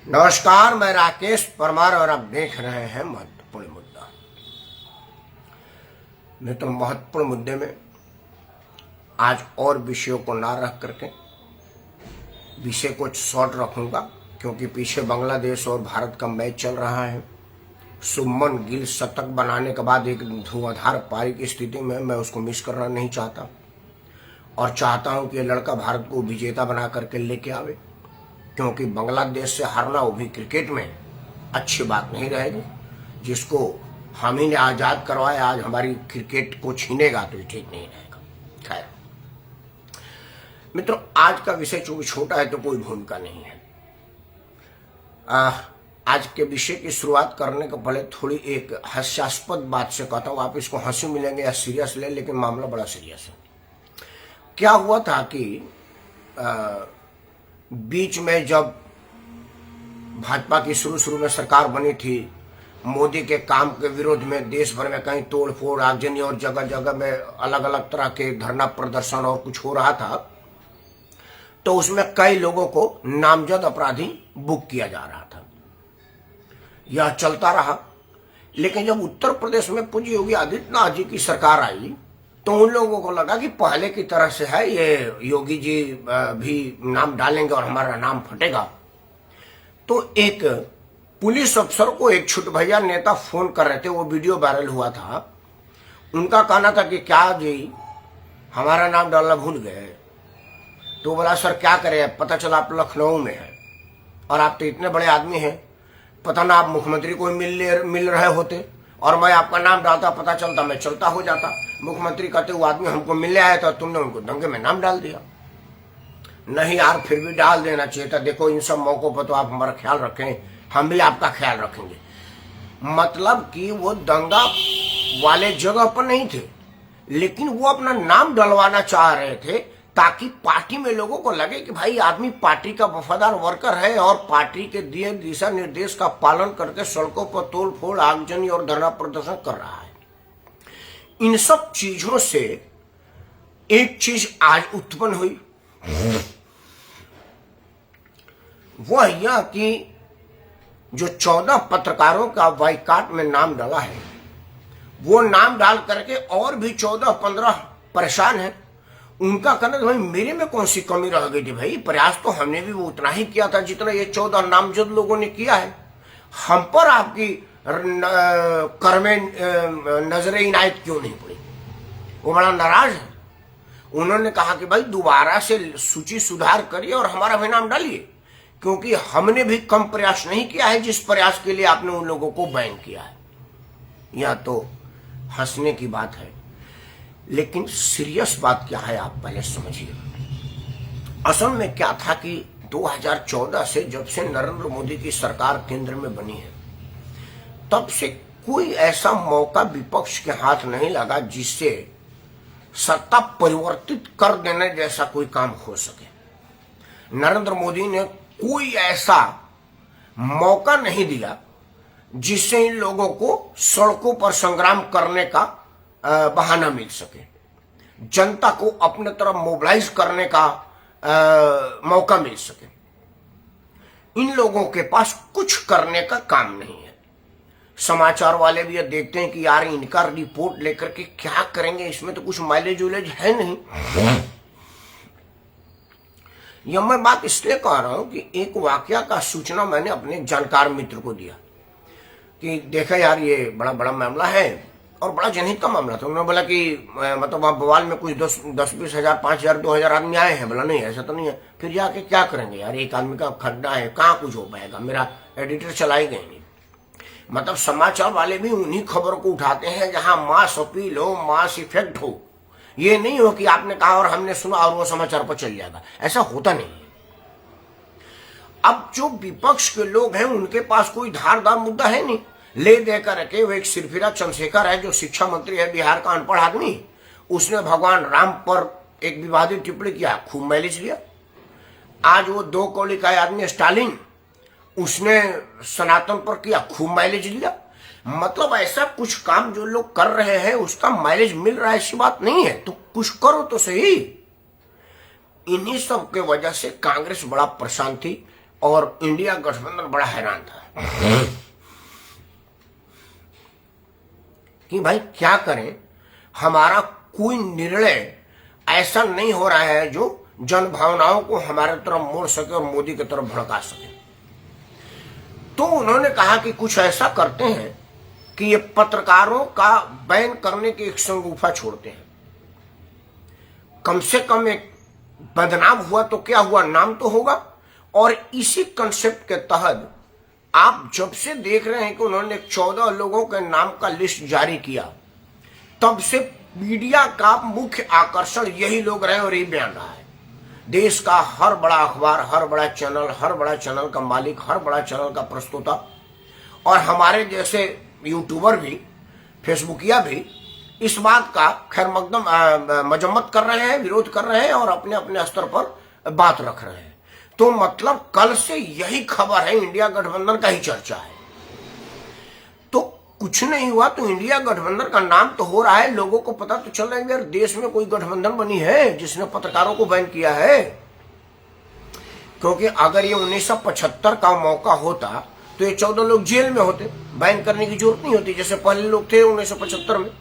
नमस्कार, मैं राकेश परमार और आप देख रहे हैं महत्वपूर्ण मुद्दा। मैं तो महत्वपूर्ण मुद्दे में आज और विषयों को ना रख करके विषय को शॉर्ट रखूंगा, क्योंकि पीछे बांग्लादेश और भारत का मैच चल रहा है। शुभमन गिल शतक बनाने के बाद एक धुआंधार पारी की स्थिति में मैं उसको मिस करना नहीं चाहता और चाहता हूं कि ये लड़का भारत को विजेता बना करके लेके आवे, क्योंकि बांग्लादेश से हारना वो भी क्रिकेट में अच्छी बात नहीं रहेगी। जिसको हम ही ने आज़ाद करवाया आज हमारी क्रिकेट को छीनेगा तो ये ठीक नहीं रहेगा। खैर मित्रों, आज का विषय चूंकि छोटा है तो कोई भूमिका नहीं है। आज के विषय की शुरुआत करने के पहले थोड़ी एक हास्यास्पद बात से कहता हूँ। आप इसको हंसी मिलेंगे या सीरियस ले, लेकिन मामला बड़ा सीरियस है। क्या हुआ था कि बीच में जब भाजपा की शुरू में सरकार बनी थी, मोदी के काम के विरोध में देश भर में कहीं तोड़ फोड़ आगजनी और जगह जगह में अलग अलग तरह के धरना प्रदर्शन और कुछ हो रहा था, तो उसमें कई लोगों को नामजद अपराधी बुक किया जा रहा था। यह चलता रहा, लेकिन जब उत्तर प्रदेश में पूज्य योगी आदित्यनाथ जी की सरकार आई तो उन लोगों को लगा कि पहले की तरह से है, ये योगी जी भी नाम डालेंगे और हमारा नाम फटेगा। तो एक पुलिस अफसर को एक छुट भैया नेता फोन कर रहे थे, वो वीडियो वायरल हुआ था। उनका कहना था कि क्या जी हमारा नाम डालना भूल गए? तो बोला सर क्या करें, पता चला आप लखनऊ में हैं और आप तो इतने बड़े आदमी हैं, पता ना आप मुख्यमंत्री को मिल रहे होते और मैं आपका नाम डालता, पता चलता मैं चलता हो जाता। मुख्यमंत्री कहते वो आदमी हमको मिलने आया था, तुमने उनको दंगे में नाम डाल दिया। नहीं यार, फिर भी डाल देना चाहिए था। देखो इन सब मौकों पर तो आप हमारा ख्याल रखें, हम भी आपका ख्याल रखेंगे। मतलब कि वो दंगा वाले जगह पर नहीं थे, लेकिन वो अपना नाम डलवाना चाह रहे थे ताकि पार्टी में लोगों को लगे कि भाई आदमी पार्टी का वफादार वर्कर है और पार्टी के दिए दिशा निर्देश का पालन करके सड़कों पर तोड़ फोड़ आगजनी और धरना प्रदर्शन कर रहा है। इन सब चीजों से एक चीज आज उत्पन्न हुई, वह यह कि जो 14 पत्रकारों का बाइकाट में नाम डाला है, वो नाम डाल करके और भी 14-15 परेशान है। उनका कहना था भाई मेरे में कौन सी कमी रह गई थी, भाई प्रयास तो हमने भी वो उतना ही किया था जितना ये 14 नामजद लोगों ने किया है। हम पर आपकी कर में नजर इनायत क्यों नहीं पड़ी? वो बड़ा नाराज है। उन्होंने कहा कि भाई दोबारा से सूची सुधार करिए और हमारा भी नाम डालिए, क्योंकि हमने भी कम प्रयास नहीं किया है जिस प्रयास के लिए आपने उन लोगों को बैन किया है। यह तो हंसने की बात है, लेकिन सीरियस बात क्या है आप पहले समझिए। असल में क्या था कि 2014 से जब से नरेंद्र मोदी की सरकार केंद्र में बनी है, तब से कोई ऐसा मौका विपक्ष के हाथ नहीं लगा जिससे सत्ता परिवर्तित कर देने जैसा कोई काम हो सके। नरेंद्र मोदी ने कोई ऐसा मौका नहीं दिया जिससे इन लोगों को सड़कों पर संग्राम करने का बहाना मिल सके, जनता को अपने तरफ मोबिलाइज करने का मौका मिल सके। इन लोगों के पास कुछ करने का काम नहीं है। समाचार वाले भी ये देखते हैं कि यार इनका रिपोर्ट लेकर के क्या करेंगे, इसमें तो कुछ माइलेज उलेज है नहीं। यह मैं बात इसलिए कह रहा हूं कि एक वाकया का सूचना मैंने अपने जानकार मित्र को दिया कि देखा यार ये बड़ा बड़ा मामला है और बड़ा जनहित का मामला था। उन्होंने बोला कि मतलब आप बवाल में कुछ 10-20 हजार 5,000 2,000 आदमी आए हैं। बोला नहीं ऐसा तो नहीं है। फिर जाके क्या करेंगे यार, एक आदमी का खड्डा है, कहाँ कुछ हो पाएगा। मेरा एडिटर चलाई गई नहीं। मतलब समाचार वाले भी उन्हीं खबर को उठाते हैं जहां मास अपील हो, मास इफेक्ट हो। ये नहीं हो कि आपने कहा और हमने सुना और वो समाचार पर चल जाएगा, ऐसा होता नहीं है। अब जो विपक्ष के लोग हैं उनके पास कोई धारदार मुद्दा है नहीं, ले देकर रखे। वो एक सिरफिरा चंद्रशेखर है जो शिक्षा मंत्री है, बिहार का अनपढ़ आदमी, उसने भगवान राम पर एक विवादित टिप्पणी किया, खूब माइलेज लिया। आज वो 2 कौड़ी का आदमी स्टालिन, उसने सनातन पर किया, खूब माइलेज लिया। मतलब ऐसा कुछ काम जो लोग कर रहे हैं उसका माइलेज मिल रहा है, ऐसी बात नहीं है, तो कुछ करो तो सही। इन्हीं सब के वजह से कांग्रेस बड़ा परेशान थी और इंडिया गठबंधन बड़ा हैरान था कि भाई क्या करें, हमारा कोई निर्णय ऐसा नहीं हो रहा है जो जन भावनाओं को हमारे तरफ मोड़ सके और मोदी की तरफ भड़का सके। तो उन्होंने कहा कि कुछ ऐसा करते हैं कि ये पत्रकारों का बैन करने की एक संगूफा छोड़ते हैं। कम से कम एक बदनाम हुआ तो क्या हुआ, नाम तो होगा। और इसी कंसेप्ट के तहत आप जब से देख रहे हैं कि उन्होंने 14 लोगों के नाम का लिस्ट जारी किया, तब से मीडिया का मुख्य आकर्षण यही लोग रहे और यही बयान रहा है। देश का हर बड़ा अखबार, हर बड़ा चैनल का मालिक, हर बड़ा चैनल का प्रस्तोता और हमारे जैसे यूट्यूबर भी, फेसबुकिया भी इस बात का खैर मकदम मजम्मत कर रहे हैं, विरोध कर रहे हैं और अपने अपने स्तर पर बात रख रहे हैं। तो मतलब कल से यही खबर है, इंडिया गठबंधन का ही चर्चा है। तो कुछ नहीं हुआ तो इंडिया गठबंधन का नाम तो हो रहा है, लोगों को पता तो चल रहा है यार देश में कोई गठबंधन बनी है जिसने पत्रकारों को बैन किया है। क्योंकि अगर ये 1975 का मौका होता तो ये 14 लोग जेल में होते, बैन करने की जरूरत नहीं होती जैसे पहले लोग थे 1975 में।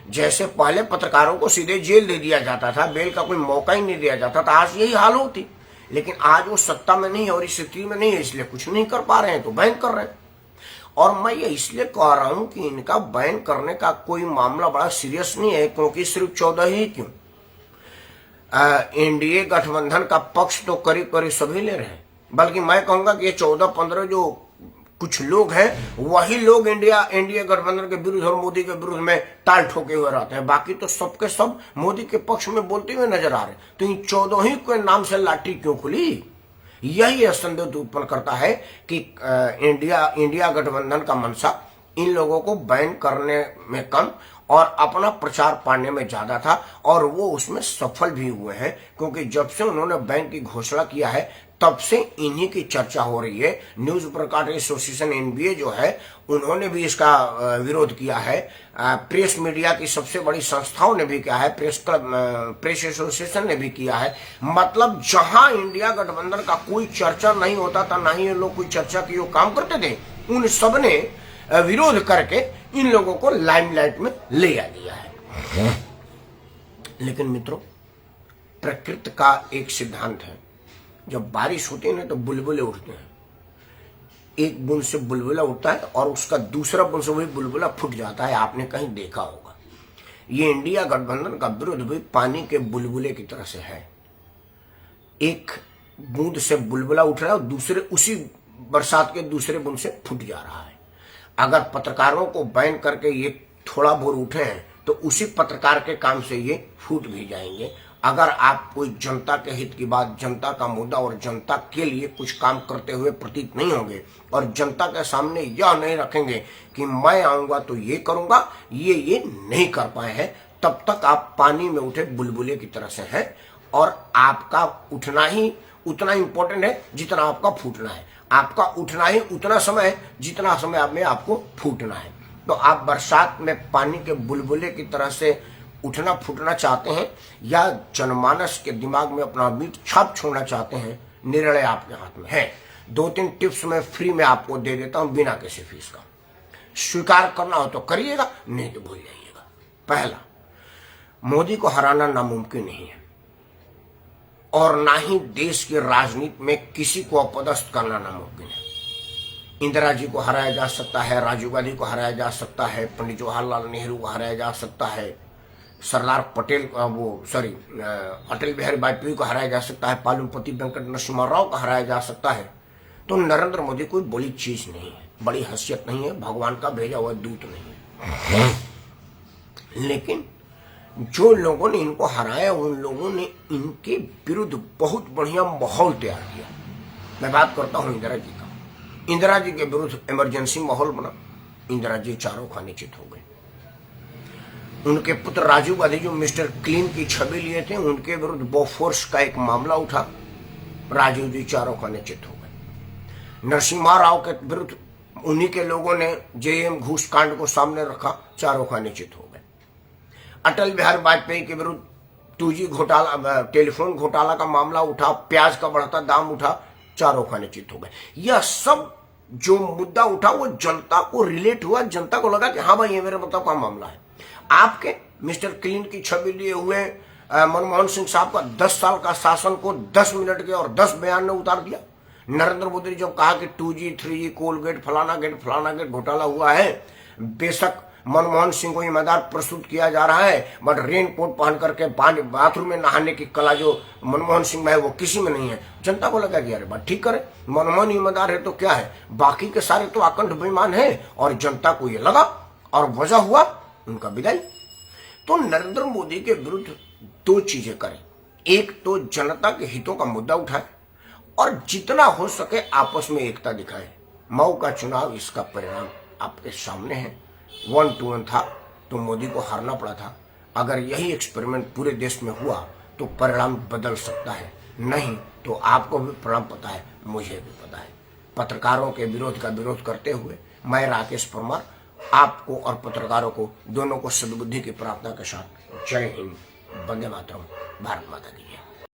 जैसे पहले पत्रकारों को सीधे जेल दे दिया जाता था, बेल का कोई मौका ही नहीं दिया जाता था, आज यही हाल होती। लेकिन आज वो सत्ता में नहीं है और इस स्थिति में नहीं है, इसलिए कुछ नहीं कर पा रहे हैं तो बैन कर रहे हैं। और मैं ये इसलिए कह रहा हूं कि इनका बैन करने का कोई मामला बड़ा सीरियस नहीं है, क्योंकि सिर्फ 14 ही क्यों, एनडीए गठबंधन का पक्ष तो करीब करीब सभी ले रहे हैं। बल्कि मैं कहूंगा कि ये 14-15 जो कुछ लोग हैं वही लोग एनडीए गठबंधन के विरुद्ध और मोदी के विरुद्ध में ताल ठोके हुए रहते हैं। बाकी तो सबके सब मोदी के पक्ष में बोलते हुए नजर आ रहे। तो इन 14 ही के नाम से लाठी क्यों खुली? यही संदेह उत्पन्न करता है कि इंडिया गठबंधन का मंशा इन लोगों को बैन करने में कम और अपना प्रचार पाने में ज्यादा था, और वो उसमें सफल भी हुए हैं। क्योंकि जब से उन्होंने बैन की घोषणा किया है तब से इन्हीं की चर्चा हो रही है। न्यूज ब्रॉडकास्टिंग एसोसिएशन एनबीए जो है उन्होंने भी इसका विरोध किया है, प्रेस मीडिया की सबसे बड़ी संस्थाओं ने भी किया है, प्रेस एसोसिएशन ने भी किया है। मतलब जहां इंडिया गठबंधन का कोई चर्चा नहीं होता था, ना ही ये लोग कोई चर्चा की वो काम करते थे, उन सब ने विरोध करके इन लोगों को लाइमलाइट में ले आ दिया है। लेकिन मित्रों, प्रकृति का एक सिद्धांत है, जब बारिश होती है ना तो बुलबुले उठते हैं। एक बूंद से बुलबुला उठता है और उसका दूसरा बूंद से वही बुलबुला फूट जाता है। आपने कहीं देखा होगा। ये इंडिया गठबंधन का विरोध भी पानी के बुलबुले की तरह से है। एक बूंद से बुलबुला उठ रहा है और दूसरे उसी बरसात के दूसरे बूंद से फूट जा रहा है। अगर पत्रकारों को बैन करके ये थोड़ा बहुत उठे हैं तो उसी पत्रकार के काम से ये फूट भी जाएंगे। अगर आप कोई जनता के हित की बात, जनता का मुद्दा और जनता के लिए कुछ काम करते हुए प्रतीत नहीं होंगे और जनता के सामने यह नहीं रखेंगे कि मैं आऊंगा तो ये करूंगा, ये नहीं कर पाए हैं, तब तक आप पानी में उठे बुलबुले की तरह से हैं। और आपका उठना ही उतना इंपॉर्टेंट है जितना आपका फूटना है। आपका उठना ही उतना समय है जितना समय में आपको फूटना है। तो आप बरसात में पानी के बुलबुले की तरह से उठना फूटना चाहते हैं या जनमानस के दिमाग में अपना मीठ छाप छोड़ना चाहते हैं, निर्णय आपके हाथ में है। 2-3 टिप्स मैं फ्री में आपको दे देता हूं बिना किसी फीस का। स्वीकार करना हो तो करिएगा, नहीं तो भूल जाइएगा। पहला, मोदी को हराना नामुमकिन नहीं है और ना ही देश की राजनीति में किसी को अपदस्थ करना नामुमकिन है। इंदिरा जी को हराया जा सकता है, राजीव गांधी को हराया जा सकता है, पंडित जवाहरलाल नेहरू को हराया जा सकता है, सरदार पटेल अटल बिहारी वाजपेयी को हराया जा सकता है, पालुमपति वेंकट नरसिम्हा राव को हराया जा सकता है। तो नरेंद्र मोदी कोई बड़ी चीज नहीं है, बड़ी हैसियत नहीं है, भगवान का भेजा हुआ दूत नहीं है। लेकिन जो लोगों ने इनको हराया उन लोगों ने इनके विरुद्ध बहुत बढ़िया माहौल तैयार किया। मैं बात करता हूं इंदिरा जी का। इंदिरा जी के विरुद्ध इमरजेंसी माहौल बना, इंदिरा जी चारों खाने चित हो गए। उनके पुत्र राजीव गांधी जो मिस्टर क्लीन की छवि लिए थे, उनके विरुद्ध बोफोर्स का एक मामला उठा, राजीव जी चारों खाने चित हो गए। नरसिम्हा राव के विरुद्ध उन्हीं के लोगों ने जेएम घूस कांड को सामने रखा, चारों खाने चित हो गए। अटल बिहारी वाजपेयी के विरुद्ध 2G घोटाला, टेलीफोन घोटाला का मामला उठा, प्याज का बढ़ता दाम उठा, चारों खाने चित हो गए। यह सब जो मुद्दा उठा वो जनता को रिलेट हुआ, जनता को लगा कि हाँ भाई ये मेरे मतलब का मामला है। आपके मिस्टर क्लीन की छवि लिए हुए मनमोहन सिंह साहब का 10 साल का शासन को 10 मिनट के और 10 बयान ने उतार दिया। नरेंद्र मोदी ने जब कहा कि 2G 3G कोलगेट फलाना गेट घोटाला हुआ है, बेशक मनमोहन सिंह को ईमानदार प्रस्तुत किया जा रहा है, बट रेन कोट पहन करके बाथरूम में नहाने की कला जो मनमोहन सिंह में है वो किसी में नहीं है। जनता को लगा कि अरे बात ठीक करे, मनमोहन ईमानदार है तो क्या है, बाकी के सारे तो आकंठ बेईमान है। और जनता को ये लगा और वजह हुआ उनका विदाई। तो नरेंद्र मोदी के विरुद्ध दो चीजें करें, एक तो जनता के हितों का मुद्दा उठाए और जितना हो सके आपस में एकता दिखाए। मऊ का चुनाव इसका परिणाम आपके सामने है। 1-1 था तो मोदी को हारना पड़ा था। अगर यही एक्सपेरिमेंट पूरे देश में हुआ तो परिणाम बदल सकता है, नहीं तो आपको भी परिणाम पता है, मुझे भी पता है। पत्रकारों के विरोध का विरोध करते हुए मैं राकेश परमार आपको और पत्रकारों को दोनों को सद्बुद्धि की प्रार्थना के साथ जय हिंद, वंदे मातरम, भारत माता की जय।